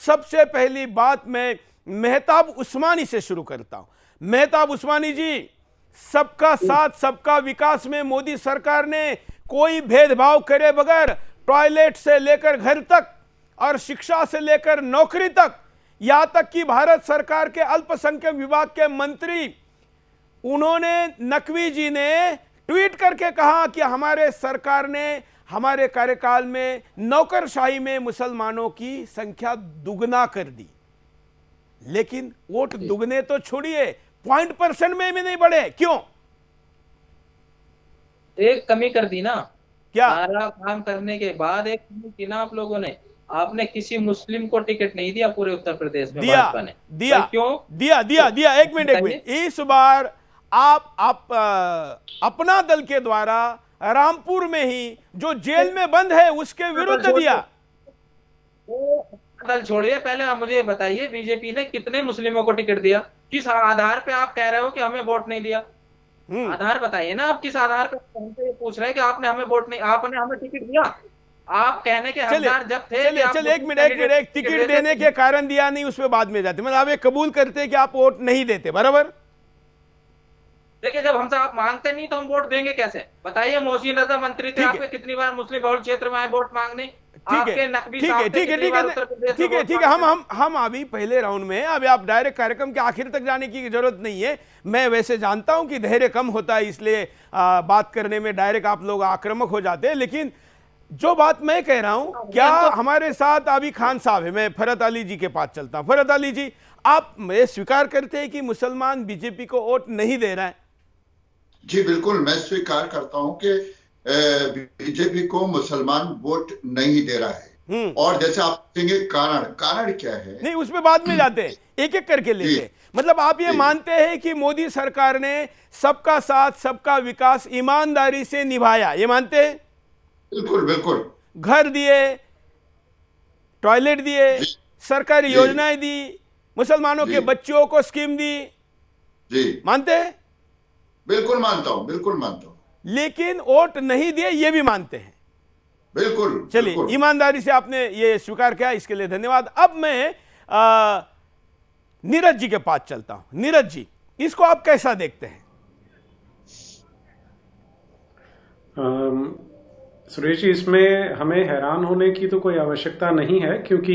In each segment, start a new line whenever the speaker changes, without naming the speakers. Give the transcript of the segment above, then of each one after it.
सबसे पहली बात मैं मेहताब उस्मानी से शुरू करता हूं। मेहताब उस्मानी जी, सबका साथ सबका विकास में मोदी सरकार ने कोई भेदभाव करे बगैर टॉयलेट से लेकर घर तक और शिक्षा से लेकर नौकरी तक, यहां तक कि भारत सरकार के अल्पसंख्यक विभाग के मंत्री, उन्होंने, नकवी जी ने ट्वीट करके कहा कि हमारे सरकार ने हमारे कार्यकाल में नौकरशाही में मुसलमानों की संख्या दुगना कर दी। लेकिन वोट दुगने तो छोड़िए, 0.% में भी नहीं बढ़े। क्यों?
एक कमी कर दी ना,
क्या?
सारा काम करने के बाद एक कमी की ना आप लोगों ने। आपने किसी मुस्लिम को टिकट नहीं दिया पूरे उत्तर प्रदेश में।
दिया,
भाजपा ने
दिया,
क्यों
दिया। एक मिनट। इस बार आप अपना दल के द्वारा रामपुर में ही जो जेल में बंद है उसके विरुद्ध दिया।
दल छोड़िए, पहले आप मुझे बताइए बीजेपी ने कितने मुस्लिमों को टिकट दिया? किस आधार पे आप कह रहे हो कि हमें वोट नहीं दिया? आधार बताइए ना, आप किस आधार पे हमसे पूछ रहे हैं कि आपने हमें वोट नहीं, आपने हमें टिकट दिया? आप कहने के हकदार जब थे।
चलिए एक मिनट, टिकट देने के कारण दिया नहीं, उस पर बाद में जाते। मतलब आप ये कबूल करते हैं कि आप वोट नहीं देते, बराबर?
देखिए, जब हमसे आप मांगते नहीं तो हम वोट देंगे कैसे? बताइए, मोहसिन रजा मंत्री थे आपके, कितनी बार मुस्लिम बहुल क्षेत्र में आए वोट मांगने?
ठीक है। हम अभी पहले राउंड में, अभी आप डायरेक्ट कार्यक्रम के आखिर तक जाने की जरूरत नहीं है। मैं वैसे जानता हूं कि धैर्य कम होता है, इसलिए बात करने में डायरेक्ट आप लोग आक्रामक हो जाते हैं। लेकिन जो बात मैं कह रहा हूं, क्या हमारे साथ अभी खान साहब है, मैं फरहत अली जी के पास चलता हूं। फरहत अली जी, आप ये स्वीकार करते हैं कि मुसलमान बीजेपी को वोट नहीं दे रहा है?
जी बिल्कुल, मैं स्वीकार करता हूं कि बीजेपी को मुसलमान वोट नहीं दे रहा है। और जैसे आप कहेंगे कारण क्या है,
नहीं, उसमें बाद में जाते हैं, एक एक करके लेते। मतलब आप ये मानते हैं कि मोदी सरकार ने सबका साथ सबका विकास ईमानदारी से निभाया, ये मानते हैं?
बिल्कुल बिल्कुल।
घर दिए, टॉयलेट दिए, सरकारी योजनाएं दी, मुसलमानों के बच्चों को स्कीम दी,
जी
मानते हैं?
बिल्कुल मानता हूं, बिल्कुल मानता हूं।
लेकिन वोट नहीं दिए, ये भी मानते हैं?
बिल्कुल।
चलिए, ईमानदारी से आपने ये स्वीकार किया, इसके लिए धन्यवाद। अब मैं नीरज जी के पास चलता हूं। नीरज जी, इसको आप कैसा देखते हैं?
सुरेश जी, इसमें हमें हैरान होने की तो कोई आवश्यकता नहीं है, क्योंकि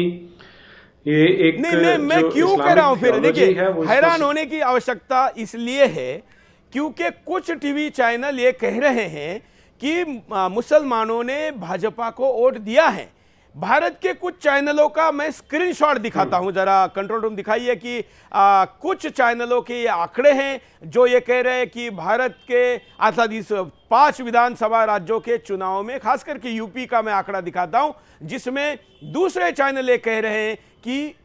ये एक
नहीं, मैं क्यों कह रहा हूं फिर? देखिए, हैरान होने की आवश्यकता इसलिए है क्योंकि कुछ टीवी चैनल ये कह रहे हैं कि मुसलमानों ने भाजपा को वोट दिया है। भारत के कुछ चैनलों का मैं स्क्रीनशॉट दिखाता हूं, जरा कंट्रोल रूम दिखाइए कि कुछ चैनलों के ये आंकड़े हैं जो ये कह रहे हैं कि भारत के अर्थात इस 5 विधानसभा राज्यों के चुनाव में, खास करके यूपी का मैं आंकड़ा दिखाता हूं, जिसमें दूसरे चैनल ये कह रहे हैं कि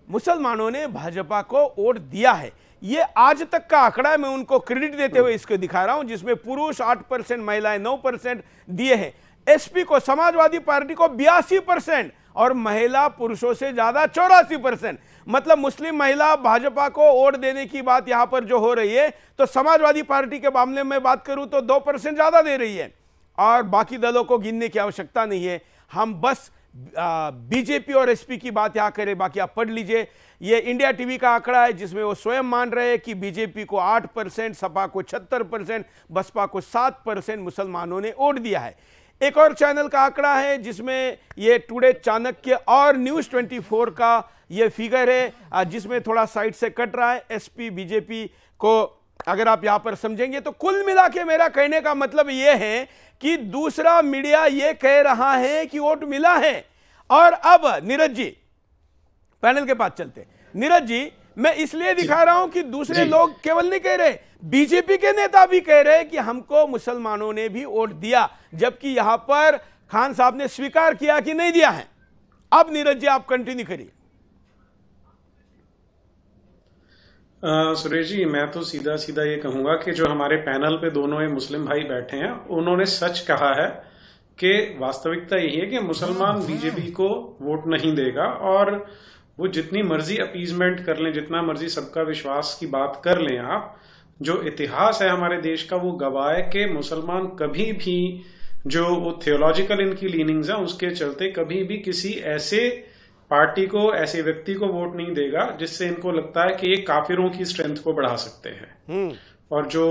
मुसलमानों ने भाजपा को वोट दिया है। ये आज तक का आंकड़ा है, मैं उनको क्रेडिट देते हुए इसको दिखा रहा हूं, जिसमें पुरुष 8%, महिलाएं 9% दिए हैं। एसपी को, समाजवादी पार्टी को 82% और महिला पुरुषों से ज्यादा 84%। मतलब मुस्लिम महिला भाजपा को वोट देने की बात यहां पर जो हो रही है, तो समाजवादी पार्टी के मामले में बात करूं तो 2% ज्यादा दे रही है। और बाकी दलों को गिनने की आवश्यकता नहीं है, हम बस बीजेपी और एसपी की बात यहां करें। बाकी आप पढ़ लीजिए, ये इंडिया टीवी का आंकड़ा है जिसमें वो स्वयं मान रहे हैं कि बीजेपी को 8%, सपा को 76%, बसपा को 7% मुसलमानों ने वोट दिया है। एक और चैनल का आंकड़ा है जिसमें ये टुडे चाणक्य और न्यूज़ 24 का ये फिगर है, जिसमें थोड़ा साइड से कट रहा है। एसपी बीजेपी को अगर आप यहां पर समझेंगे तो कुल मिला के मेरा कहने का मतलब ये है कि दूसरा मीडिया ये कह रहा है कि वोट मिला है। और अब नीरज जी, पैनल के पास चलते हैं। नीरज जी, मैं इसलिए दिखा रहा हूं कि दूसरे लोग केवल नहीं कह रहे, बीजेपी के नेता भी कह रहे हैं कि हमको मुसलमानों ने भी वोट दिया, जबकि यहां पर खान साहब ने स्वीकार किया कि नहीं दिया है। अब नीरज जी, आप कंटिन्यू करिए।
सुरेश जी, मैं तो सीधा सीधा ये कहूंगा कि जो हमारे पैनल पे दोनों ये मुस्लिम भाई बैठे हैं, उन्होंने सच कहा है कि वास्तविकता यही है कि मुसलमान बीजेपी को वोट नहीं देगा। और वो जितनी मर्जी अपीजमेंट कर लें, जितना मर्जी सबका विश्वास की बात कर लें, आप जो इतिहास है हमारे देश का वो गवाह है कि मुसलमान कभी भी जो वो थियोलॉजिकल इनकी लीनिंग्स हैं उसके चलते कभी भी किसी ऐसे पार्टी को, ऐसे व्यक्ति को वोट नहीं देगा जिससे इनको लगता है कि ये काफिरों की स्ट्रेंथ को बढ़ा सकते हैं। और जो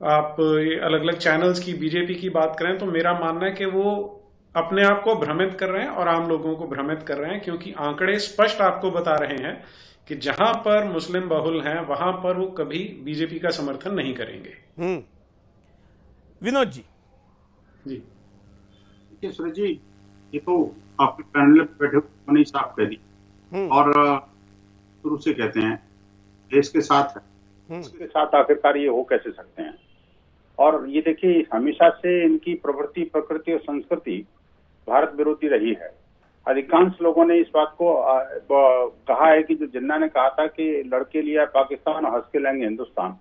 आप ये अलग अलग चैनल्स की बीजेपी की बात करें तो मेरा मानना है कि वो अपने आप को भ्रमित कर रहे हैं और आम लोगों को भ्रमित कर रहे हैं, क्योंकि आंकड़े स्पष्ट आपको बता रहे हैं कि जहां पर मुस्लिम बहुल हैं वहां पर वो कभी बीजेपी का समर्थन नहीं करेंगे।
विनोद जी।
जी सूरज जी, ये तो आपके पैनल पे बैठे उन्होंने साफ कह दी और शुरू से कहते हैं देश के साथ है, इसके साथ आखिरकार ये हो कैसे सकते हैं। और ये देखिए हमेशा से इनकी प्रवृत्ति, प्रकृति और संस्कृति भारत विरोधी रही है। अधिकांश लोगों ने इस बात को कहा है कि जो जिन्ना ने कहा था कि लड़के लिया पाकिस्तान और हंस के लेंगे हिंदुस्तान,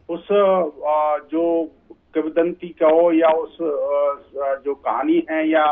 उस जो किंवदंती कहो या उस जो कहानी है या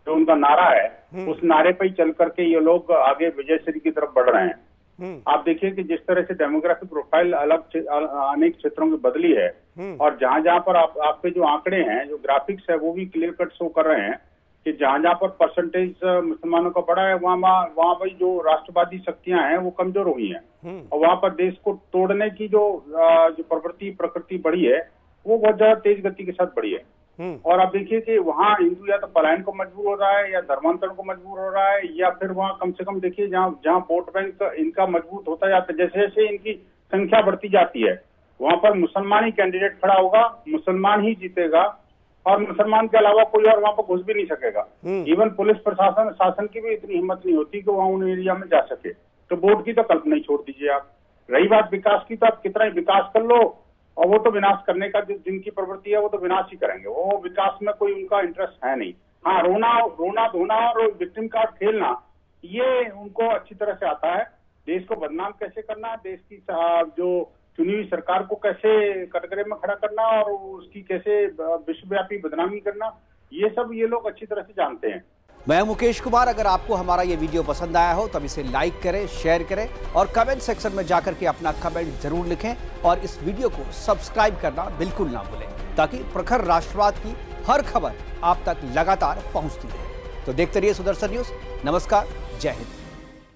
जो उनका नारा है, उस नारे पर ही चल करके ये लोग आगे विजय श्री की तरफ बढ़ रहे हैं। आप देखिए कि जिस तरह से डेमोग्राफिक प्रोफाइल अनेक क्षेत्रों की बदली है और जहां जहां पर आपके जो आंकड़े हैं, जो ग्राफिक्स है, वो भी क्लियर कट शो कर रहे हैं कि जहां जहां पर परसेंटेज मुसलमानों का बढ़ा है वहां पर जो राष्ट्रवादी शक्तियां हैं वो कमजोर हुई हैं और वहां पर देश को तोड़ने की जो प्रवृत्ति, प्रकृति बढ़ी है वो बहुत ज्यादा तेज गति के साथ बढ़ी है। और आप देखिए कि वहाँ हिंदू या तो पलायन को मजबूर हो रहा है या धर्मांतरण को मजबूर हो रहा है, या फिर वहाँ कम से कम देखिए जहाँ वोट बैंक इनका मजबूत होता जाता है, जैसे जैसे इनकी संख्या बढ़ती जाती है वहां पर मुसलमान ही कैंडिडेट खड़ा होगा, मुसलमान ही जीतेगा और मुसलमान के अलावा कोई और वहां पर घुस भी नहीं सकेगा। इवन पुलिस प्रशासन, शासन की भी इतनी हिम्मत नहीं होती कि वहां उन एरिया में जा सके। तो वोट की तो कल्पना ही छोड़ दीजिए आप। रही बात विकास की, तो आप कितना ही विकास कर लो और वो तो विनाश करने का जिनकी प्रवृत्ति है वो तो विनाश ही करेंगे, वो विकास में कोई उनका इंटरेस्ट है नहीं। हाँ, रोना धोना और विक्टिम कार्ड खेलना ये उनको अच्छी तरह से आता है। देश को बदनाम कैसे करना, देश की जो चुनी हुई सरकार को कैसे कटघरे में खड़ा करना और उसकी कैसे विश्वव्यापी बदनामी करना, ये सब ये लोग अच्छी तरह से जानते हैं।
मैं मुकेश कुमार। अगर आपको हमारा ये वीडियो पसंद आया हो तब इसे लाइक करें, शेयर करें और कमेंट सेक्शन में जाकर के अपना कमेंट जरूर लिखें और इस वीडियो को सब्सक्राइब करना बिल्कुल ना भूलें, ताकि प्रखर राष्ट्रवाद की हर खबर आप तक लगातार पहुंचती रहे। तो देखते रहिए सुदर्शन न्यूज। नमस्कार, जय हिंद।